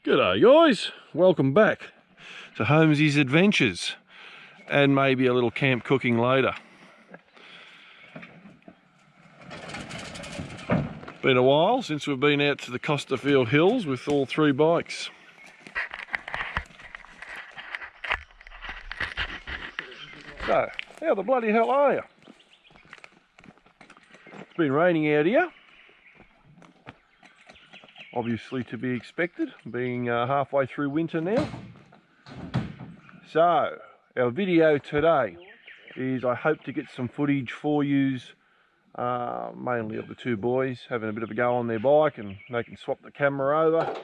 G'day guys, welcome back to Holmeseys Adventures and maybe a little camp cooking later. Been a while since we've been out to the Costerfield Hills with all three bikes. So, how the bloody hell are you? It's been raining out here. Obviously to be expected, being halfway through winter now. So, our video today is I hope to get some footage for yous, mainly of the two boys having a bit of a go on their bike, and they can swap the camera over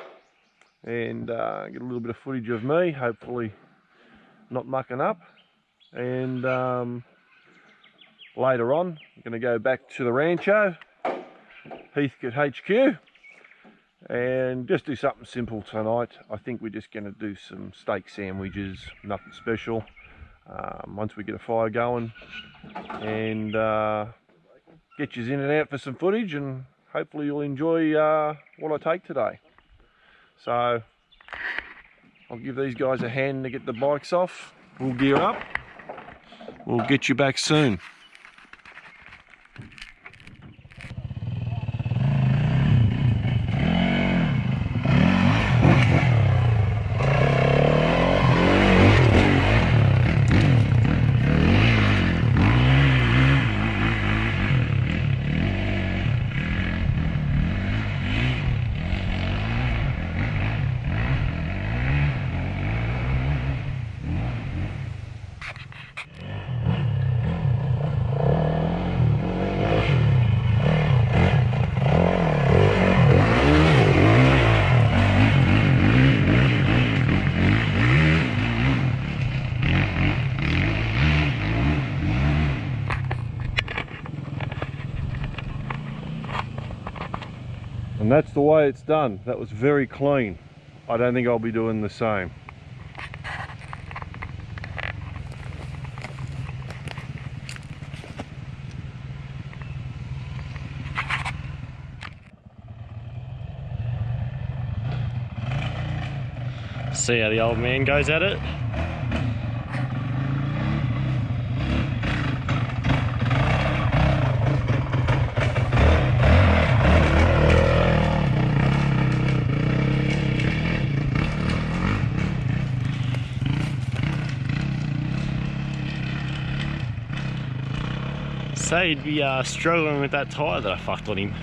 and get a little bit of footage of me, hopefully not mucking up. And later on, I'm going to go back to the Rancho, Heathcote HQ, and just do something simple tonight. I think we're just going to do some steak sandwiches, nothing special, once we get a fire going, and get you in and out for some footage, and hopefully you'll enjoy what I take today. So I'll give these guys a hand to get the bikes off. We'll gear up. We'll get you back soon. And that's the way it's done. That was very clean. I don't think I'll be doing the same. See how the old man goes at it. Say he'd be struggling with that tyre that I fucked on him.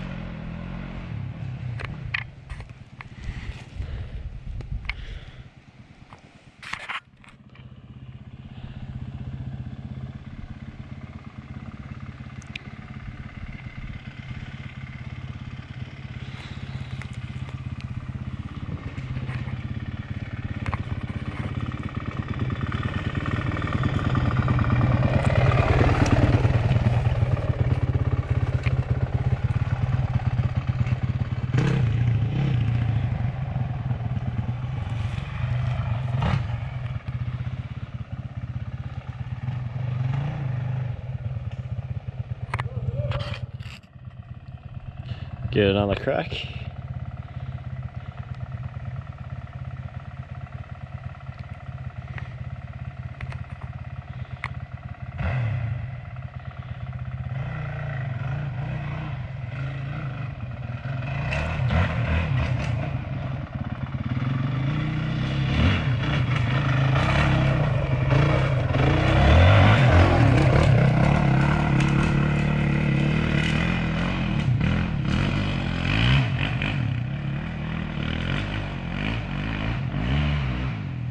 Get another crack.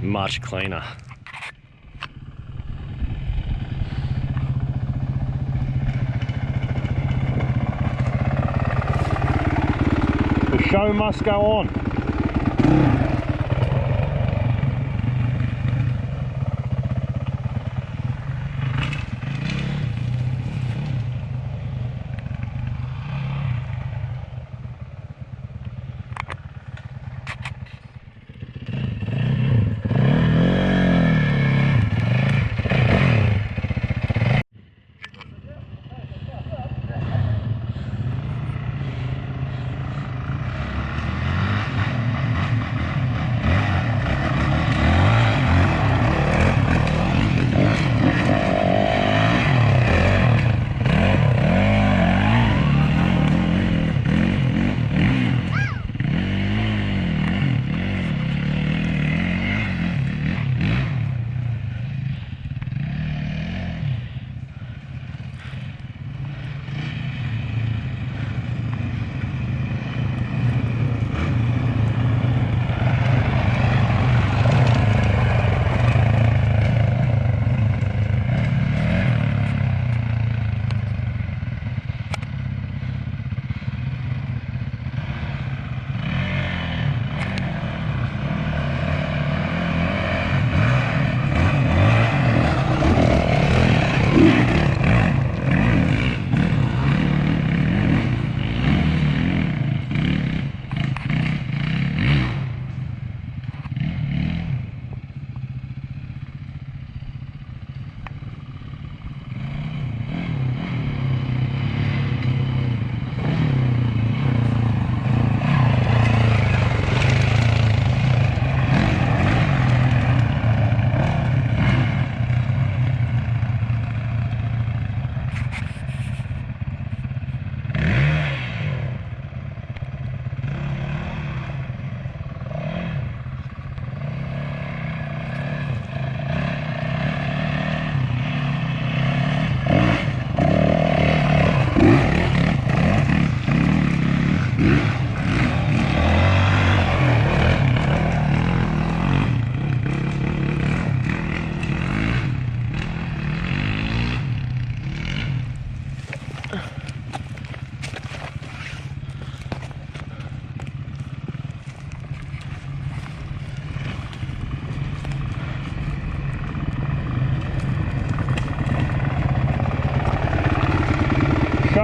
Much cleaner. The show must go on.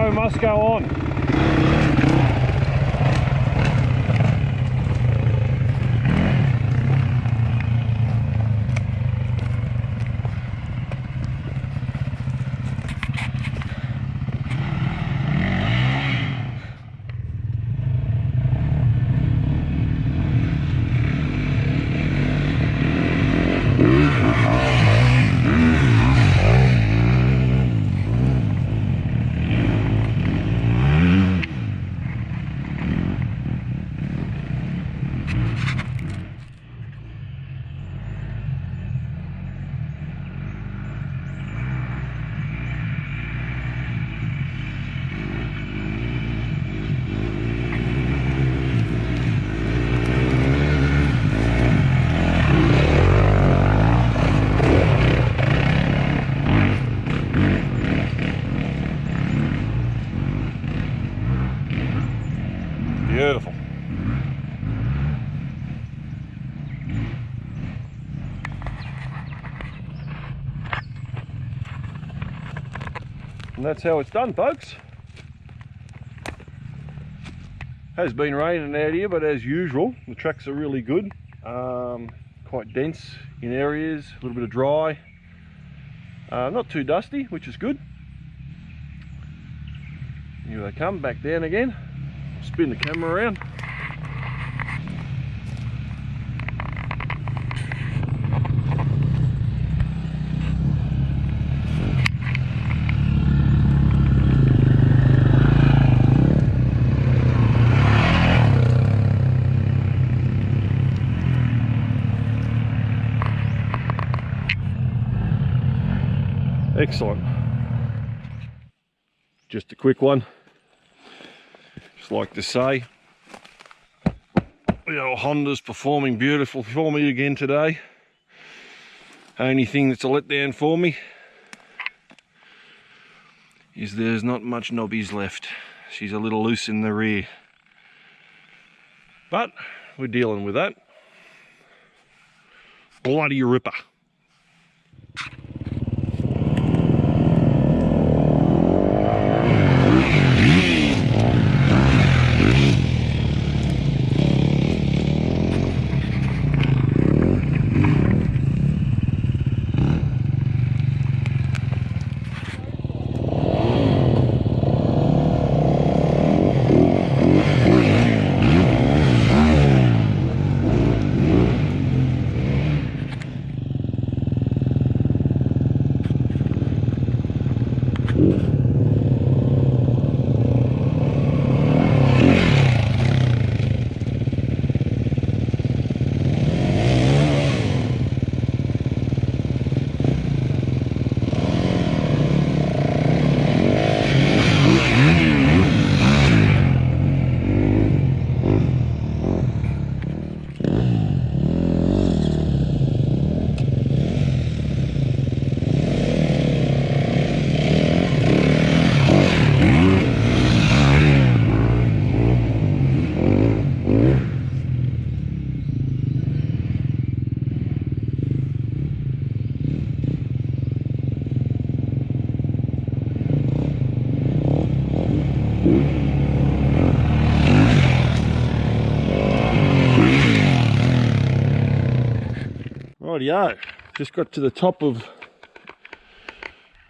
show must go on. Beautiful. And that's how it's done, folks. Has been raining out here, but as usual, the tracks are really good. Quite dense in areas, a little bit of dry. Not too dusty, which is good. Here they come, back down again. Spin the camera around. Excellent. Just a quick one. Just like to say, you know, Honda's performing beautiful for me again today. Only thing that's a letdown for me is there's not much knobbies left. She's a little loose in the rear. But we're dealing with that. Bloody ripper. Rightio, just got to the top of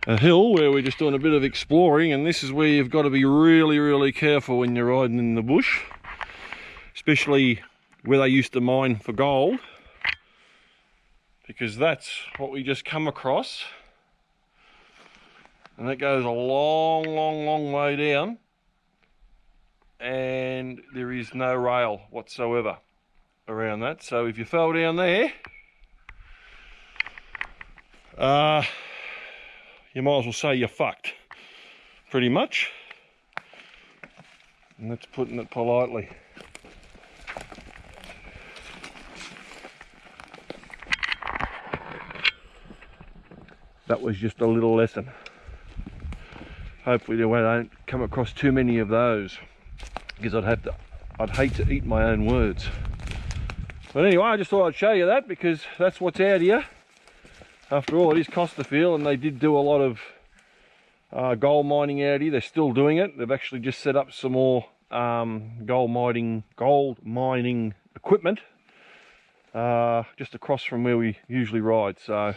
a hill where we're just doing a bit of exploring, and this is where you've got to be really careful when you're riding in the bush, especially where they used to mine for gold, because that's what we just come across, and that goes a long way down, and there is no rail whatsoever around that. So if you fell down there, you might as well say you're fucked, pretty much. And that's putting it politely. That was just a little lesson. Hopefully I don't come across too many of those, because I'd hate to eat my own words. But anyway, I just thought I'd show you that, because that's what's out here. After all, it is Costerfield, and they did do a lot of gold mining out here. They're still doing it. They've actually just set up some more gold mining equipment just across from where we usually ride. So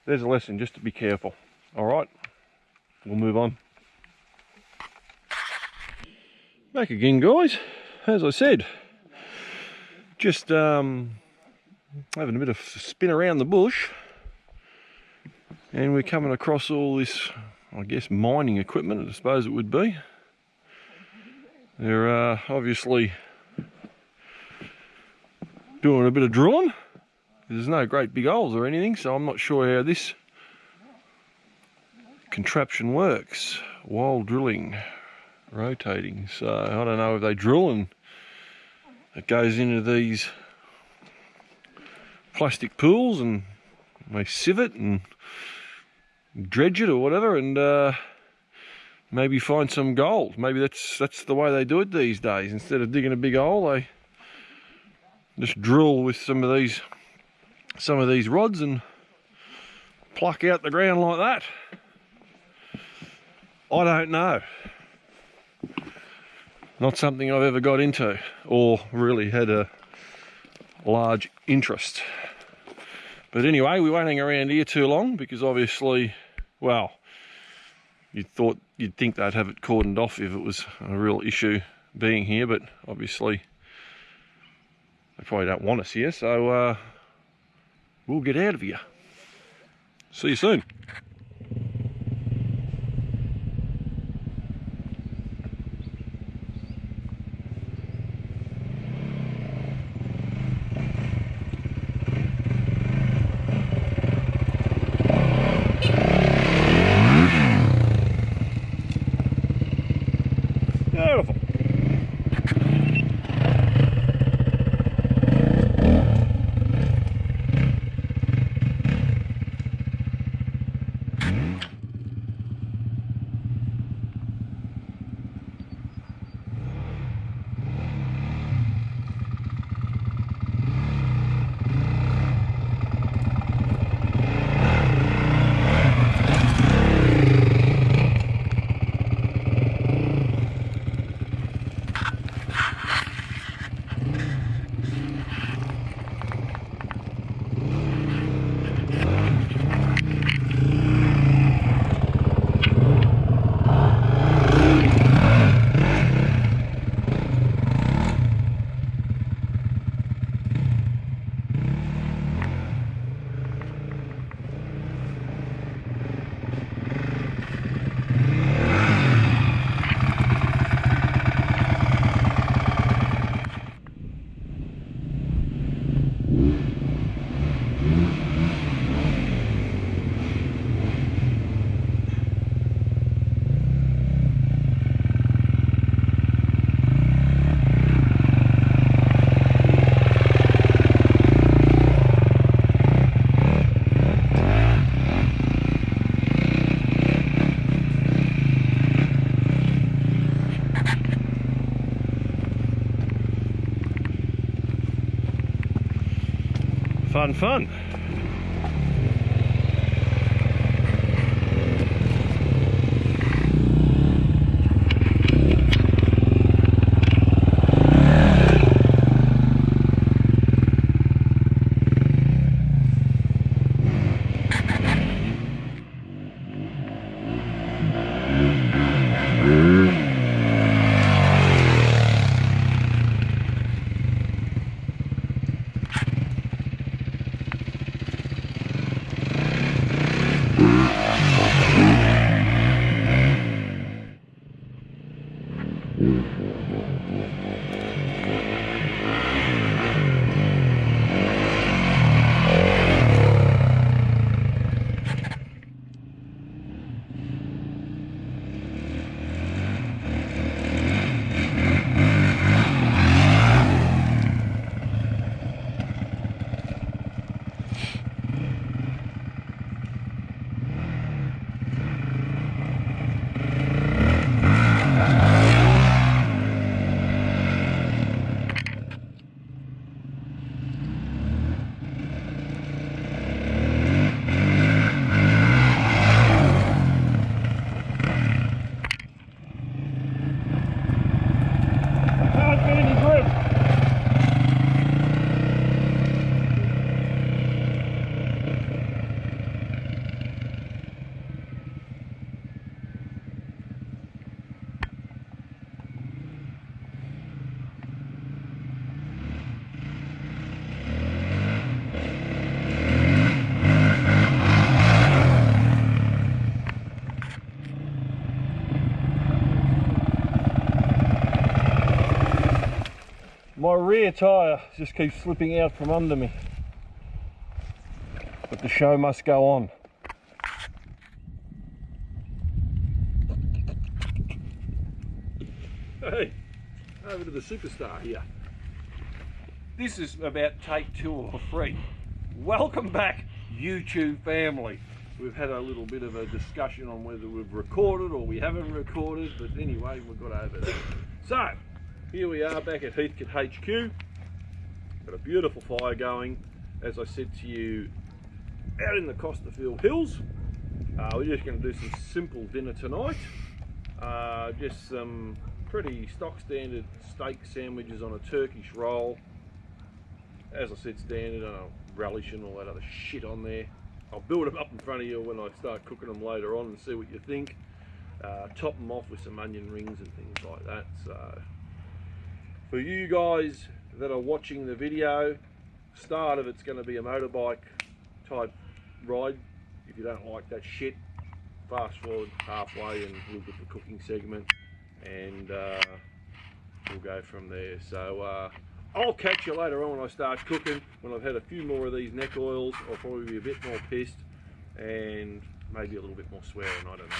there's a lesson, just to be careful. All right, we'll move on. Back again, guys. As I said, just having a bit of a spin around the bush, and we're coming across all this, I guess, mining equipment, I suppose it would be. They're obviously doing a bit of drilling. There's no great big holes or anything, so I'm not sure how this contraption works while drilling, rotating. So I don't know if they drill and it goes into these plastic pools and they sieve it and dredge it or whatever, and maybe find some gold. Maybe that's the way they do it these days. Instead of digging a big hole, they just drill with some of these rods and pluck out the ground like that. I don't know. Not something I've ever got into or really had a large interest. But anyway, we won't hang around here too long, because obviously, well, you'd think they'd have it cordoned off if it was a real issue being here, but obviously they probably don't want us here, so we'll get out of here. See you soon. Beautiful. Fun. My rear tyre just keeps slipping out from under me. But the show must go on. Hey, over to the superstar here. This is about take 2 or 3. Welcome back, YouTube family. We've had a little bit of a discussion on whether we've recorded or we haven't recorded, but anyway, we've got over there. So, here we are back at Heathcote HQ. Got a beautiful fire going. As I said to you, out in the Costerfield Hills. We're just going to do some simple dinner tonight. Just some pretty stock standard steak sandwiches on a Turkish roll. As I said, standard, relish and all that other shit on there. I'll build them up in front of you when I start cooking them later on and see what you think. Top them off with some onion rings and things like that. So, for you guys that are watching the video, start of it's going to be a motorbike type ride. If you don't like that shit, fast forward halfway and we'll get the cooking segment, and we'll go from there. So I'll catch you later on when I start cooking. When I've had a few more of these neck oils, I'll probably be a bit more pissed and maybe a little bit more swearing, I don't know.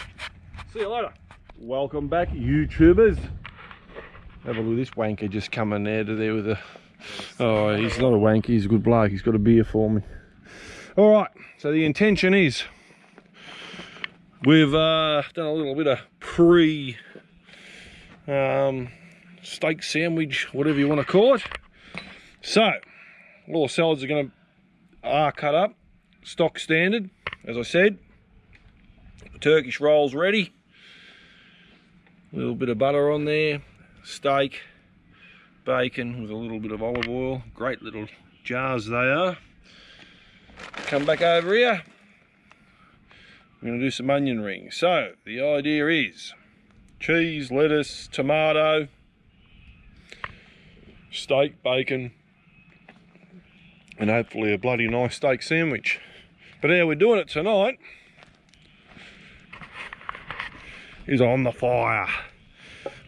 See you later. Welcome back, YouTubers. Have a look at this wanker just coming there with a... Oh, he's not a wanker, he's a good bloke. He's got a beer for me. All right, so the intention is we've done a little bit of steak sandwich, whatever you want to call it. So all the salads are cut up, stock standard, as I said. The Turkish rolls ready. A little bit of butter on there, steak, bacon with a little bit of olive oil. Great little jars they are. Come back over here. We're going to do some onion rings. So the idea is cheese, lettuce, tomato, steak, bacon, and hopefully a bloody nice steak sandwich. But how we're doing it tonight is on the fire.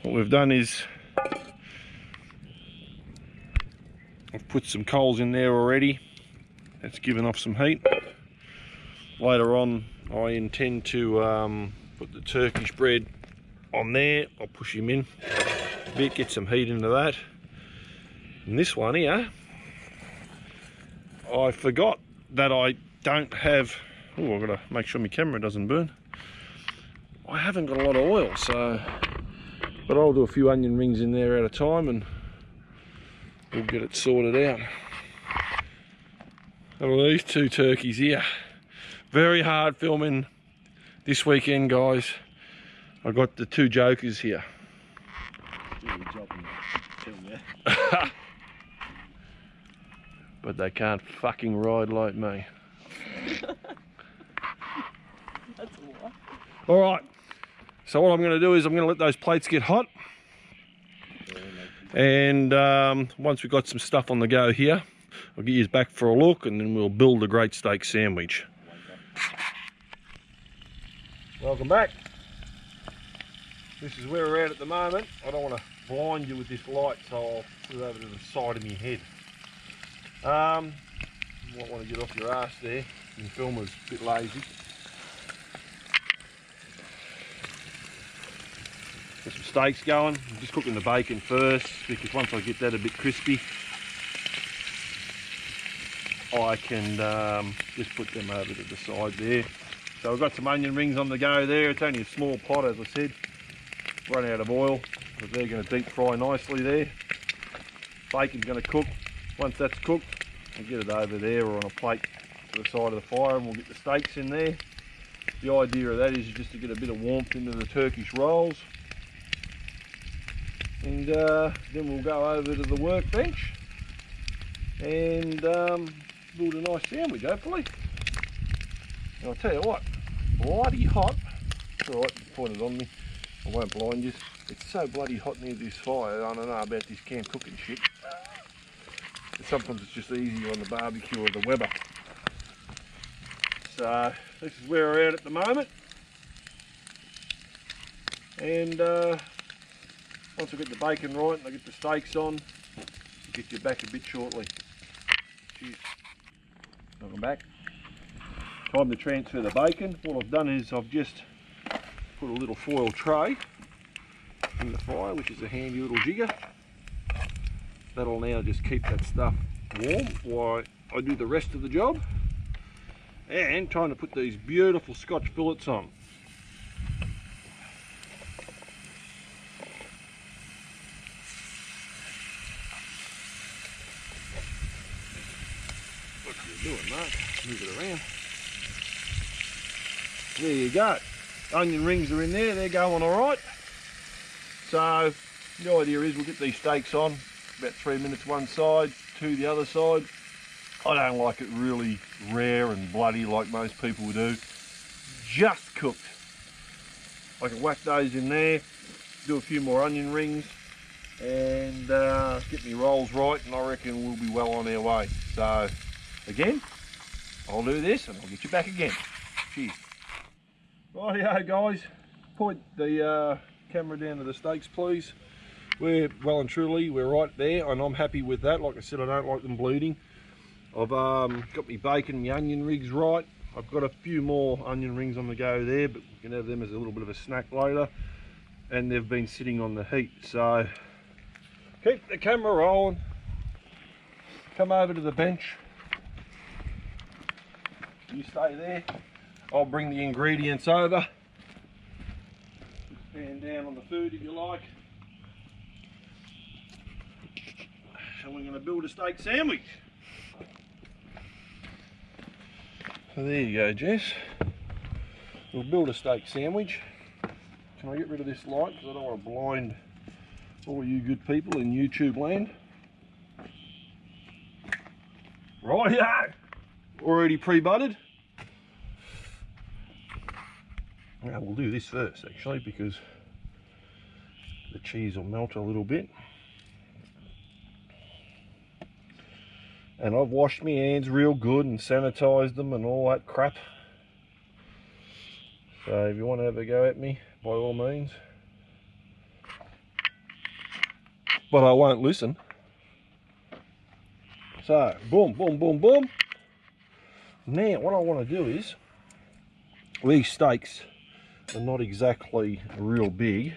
What we've done is I've put some coals in there already. That's given off some heat. Later on I intend to put the Turkish bread on there. I'll push him in a bit, get some heat into that. And this one here, I forgot that I don't have... Oh, I've got to make sure my camera doesn't burn. I haven't got a lot of oil, so... But I'll do a few onion rings in there at a time and we'll get it sorted out. Well, these two turkeys here. Very hard filming this weekend, guys. I got the two jokers here. But they can't fucking ride like me. That's a lie. Alright, so what I'm going to do is I'm going to let those plates get hot. And once we've got some stuff on the go here, I'll get you back for a look and then we'll build a great steak sandwich. Welcome back. This is where we're at the moment. I don't want to blind you with this light, so I'll put it over to the side of my head. You might want to get off your ass there. The filmer's a bit lazy. Get some steaks going. I'm just cooking the bacon first because once I get that a bit crispy, I can just put them over to the side there. So I've got some onion rings on the go there. It's only a small pot, as I said. Run out of oil, but they're going to deep fry nicely there. Bacon's going to cook. Once that's cooked, I'll get it over there or on a plate to the side of the fire and we'll get the steaks in there. The idea of that is just to get a bit of warmth into the Turkish rolls. And then we'll go over to the workbench and build a nice sandwich, hopefully. And I'll tell you what, bloody hot. It's alright, point it on me, I won't blind you. It's so bloody hot near this fire, I don't know about this camp cooking shit. But sometimes it's just easier on the barbecue or the Weber. So this is where we're at the moment. And once I get the bacon right and I get the steaks on, get you back a bit shortly. Cheers. Welcome back. Time to transfer the bacon. What I've done is I've just put a little foil tray in the fire, which is a handy little jigger. That'll now just keep that stuff warm while I do the rest of the job. And time to put these beautiful Scotch fillets on. What are you doing, Mark? Move it around. There you go. Onion rings are in there, they're going alright. So the idea is we'll get these steaks on, about 3 minutes one side, 2 the other side. I don't like it really rare and bloody like most people would do. Just cooked. I can whack those in there, do a few more onion rings, and get me rolls right, and I reckon we'll be well on our way. So again, I'll do this and I'll get you back again. Cheers. Rightio guys, point the camera down to the steaks please. We're well and truly, we're right there, and I'm happy with that. Like I said, I don't like them bleeding. I've got my bacon, my onion rings right. I've got a few more onion rings on the go there, but we can have them as a little bit of a snack later. And they've been sitting on the heat, so keep the camera rolling. Come over to the bench. You stay there. I'll bring the ingredients over. Stand down on the food if you like. And we're going to build a steak sandwich. So there you go, Jess. We'll build a steak sandwich. Can I get rid of this light because I don't want to blind all you good people in YouTube land. Rightio! Already pre-buttered. Now we'll do this first actually because the cheese will melt a little bit. And I've washed my hands real good and sanitised them and all that crap. So if you want to have a go at me, by all means. But I won't listen. So, boom, boom, boom, boom. Now, what I want to do is, these steaks are not exactly real big.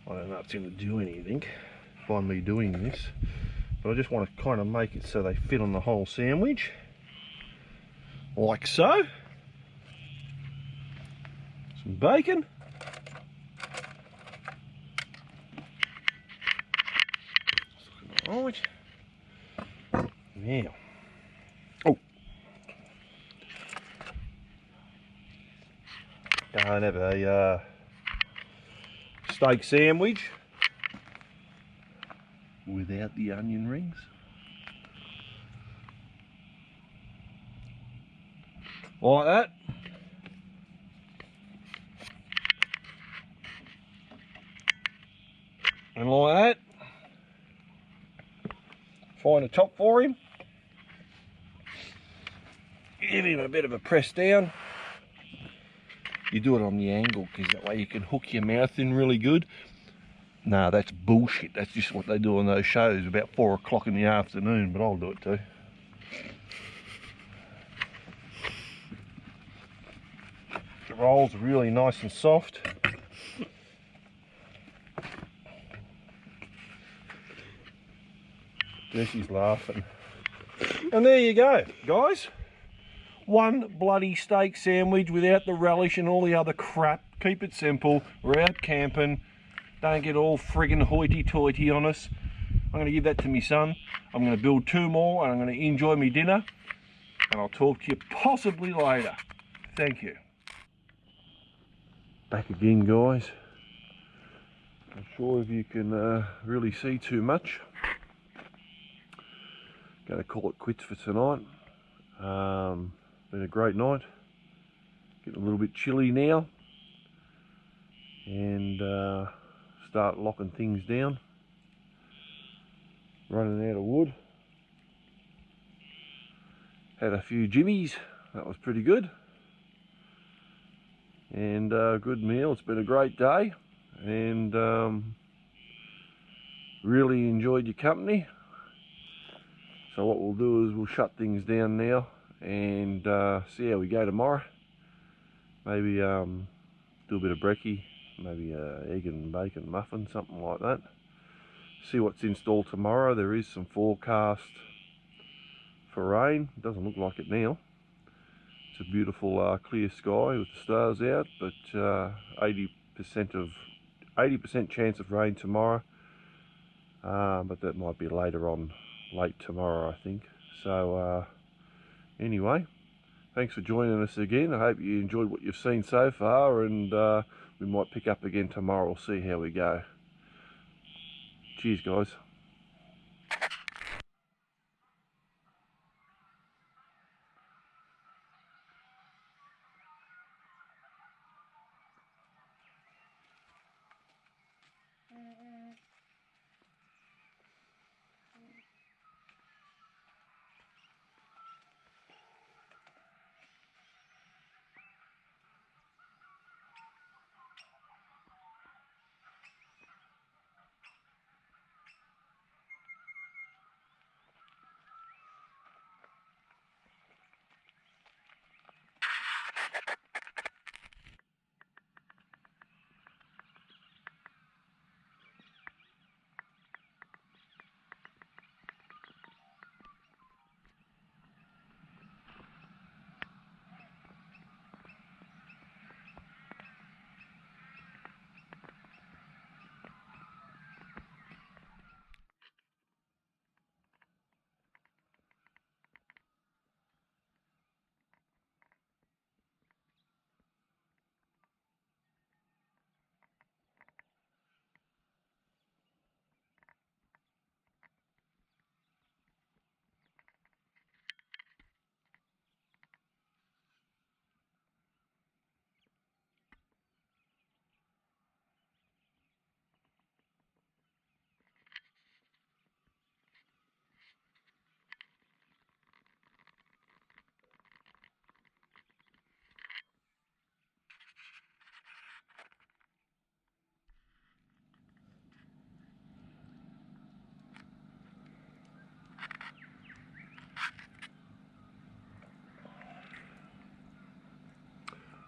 I don't know if it's going to do anything by me doing this. But I just want to kind of make it so they fit on the whole sandwich. Like so. Some bacon. Alright. Now. Oh. Can't have a steak sandwich without the onion rings. Like that. And like that. Find a top for him. Give him a bit of a press down. You do it on the angle because that way you can hook your mouth in really good. No, that's bullshit. That's just what they do on those shows about 4 o'clock in the afternoon, but I'll do it too. The rolls are really nice and soft. Jesse's laughing. And there you go, guys. One bloody steak sandwich without the relish and all the other crap. Keep it simple. We're out camping. Don't get all friggin' hoity-toity on us. I'm going to give that to my son. I'm going to build 2 more and I'm going to enjoy my dinner. And I'll talk to you possibly later. Thank you. Back again, guys. Not sure if you can really see too much. Going to call it quits for tonight. Been a great night. Getting a little bit chilly now. And start locking things down. Running out of wood. Had a few jimmies. That was pretty good. And good meal. It's been a great day. And really enjoyed your company. So what we'll do is we'll shut things down now and see how we go tomorrow. Maybe do a bit of brekkie, maybe egg and bacon muffin, something like that. See what's in store tomorrow. There is some forecast for rain. It doesn't look like it now. It's a beautiful clear sky with the stars out, but 80% chance of rain tomorrow. But that might be later on, late tomorrow, I think. So anyway, thanks for joining us again. I hope you enjoyed what you've seen so far, and we might pick up again tomorrow. We'll see how we go. Cheers, guys.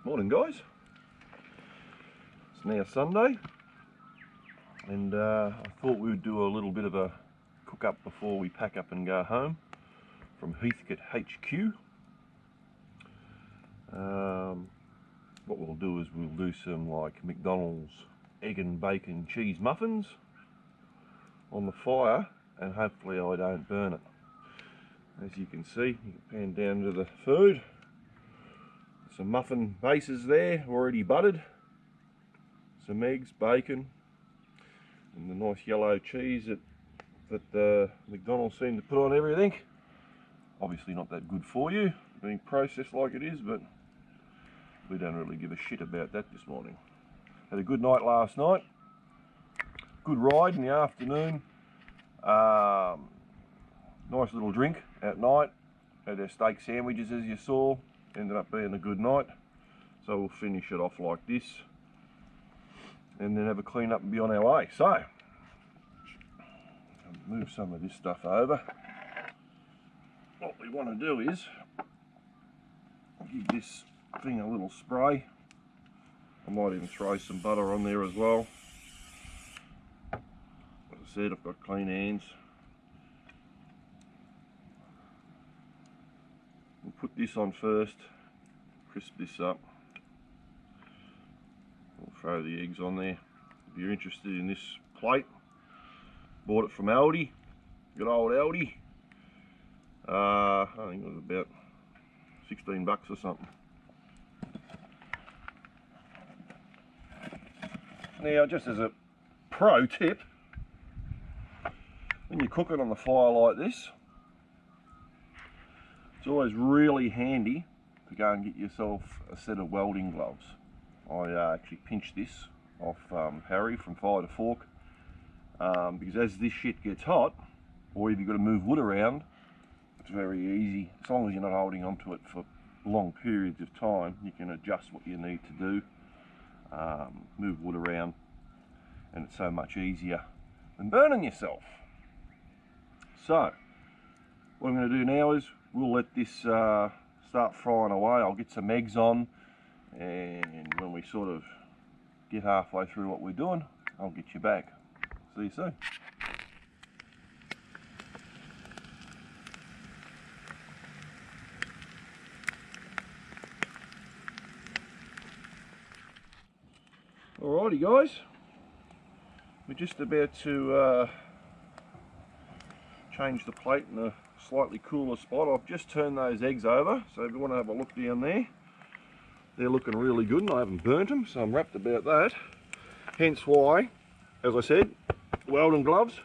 Morning, guys. It's now Sunday, and I thought we would do a little bit of a cook up before we pack up and go home from Heathcote HQ. What we'll do is we'll do some like McDonald's egg and bacon cheese muffins on the fire, and hopefully I don't burn it. As you can see, you can pan down to the food. Some muffin bases there, already buttered. Some eggs, bacon, and the nice yellow cheese that McDonald's seem to put on everything. Obviously not that good for you, being processed like it is, but we don't really give a shit about that this morning. Had a good night last night. Good ride in the afternoon. Nice little drink at night. Had our steak sandwiches, as you saw. Ended up being a good night, so we'll finish it off like this and then have a clean up and be on our way. So I'll move some of this stuff over. What we want to do is give this thing a little spray. I might even throw some butter on there as well. As I said, I've got clean hands. We'll put this on first, crisp this up. We'll throw the eggs on there. If you're interested in this plate, bought it from Aldi, good old Aldi. I think it was about 16 bucks or something. Now, just as a pro tip, when you cook it on the fire like this, it's always really handy to go and get yourself a set of welding gloves. I actually pinched this off Harry from Fire to Fork, because as this shit gets hot, or if you've got to move wood around, it's very easy. As long as you're not holding onto it for long periods of time, you can adjust what you need to do, move wood around, and it's so much easier than burning yourself. So what I'm going to do now is we'll let this start frying away. I'll get some eggs on, and when we sort of get halfway through what we're doing, I'll get you back. See you soon. Alrighty guys, we're just about to change the plate in a slightly cooler spot. I've just turned those eggs over, so if you want to have a look down there, they're looking really good and I haven't burnt them, so I'm wrapped about that. Hence why, as I said, welding gloves.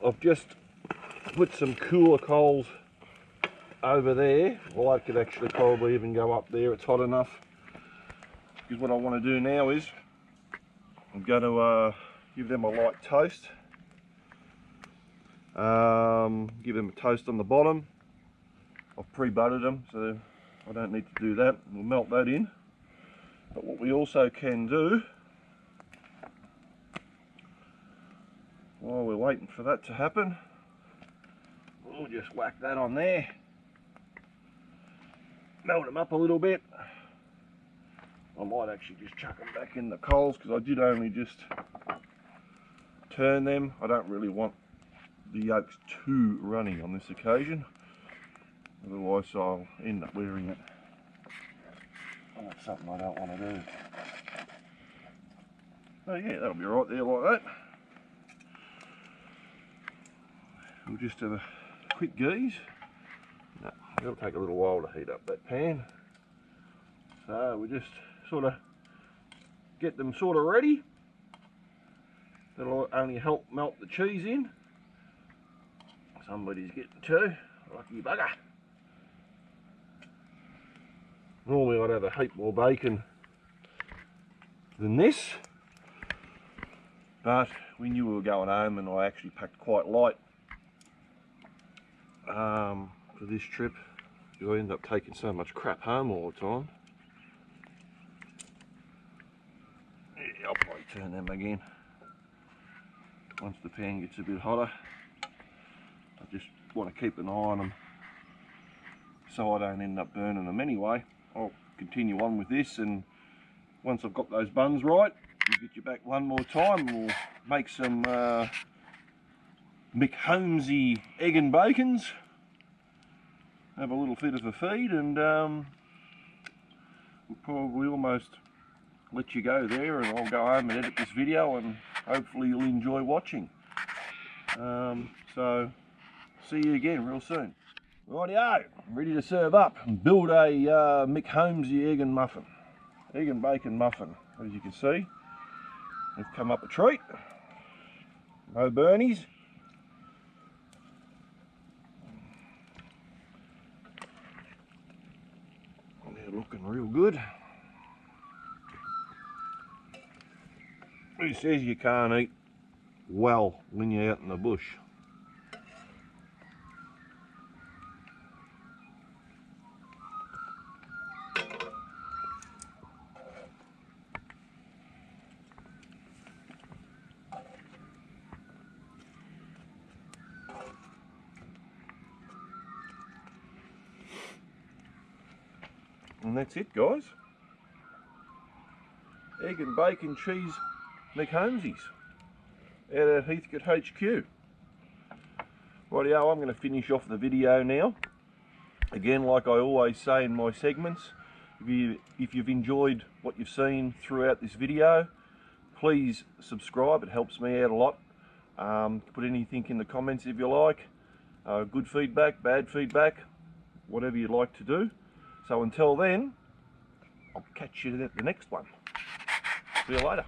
I've just put some cooler coals over there. Well, I could actually probably even go up there, it's hot enough. Because what I want to do now is I'm going to give them a light toast. Give them a toast on the bottom. I've pre-buttered them, so I don't need to do that. We'll melt that in. But what we also can do, while we're waiting for that to happen, we'll just whack that on there. Melt them up a little bit. I might actually just chuck them back in the coals because I did only just turn them. I don't really want the yolks too runny on this occasion, otherwise I'll end up wearing it. And that's something I don't want to do. Oh yeah, that'll be right there like that. We'll just have a quick geese. No, it'll take a little while to heat up that pan. So we just sort of get them sort of ready. That'll only help melt the cheese in. Somebody's getting two, lucky bugger. Normally I'd have a heap more bacon than this, but we knew we were going home and I actually packed quite light for this trip because I ended up taking so much crap home all the time. Yeah, I'll probably turn them again once the pan gets a bit hotter. I just want to keep an eye on them so I don't end up burning them anyway. I'll continue on with this, and once I've got those buns right, we'll get you back one more time and we'll make some Holmeseys egg and bacons. Have a little bit of a feed, and we'll probably almost let you go there, and I'll go home and edit this video and hopefully you'll enjoy watching. So see you again real soon. Rightio, ready to serve up and build a Holmeseys egg and muffin. Egg and bacon muffin. As you can see, they've come up a treat. No burnies. They're looking real good. Who says you can't eat well when you're out in the bush? And that's it, guys. Egg and bacon cheese Holmeseys out at Heathcote HQ. Rightio, I'm going to finish off the video now. Again, like I always say in my segments, if you've enjoyed what you've seen throughout this video, please subscribe. It helps me out a lot. Put anything in the comments if you like. Good feedback, bad feedback, whatever you'd like to do. So until then, I'll catch you at the next one. See you later.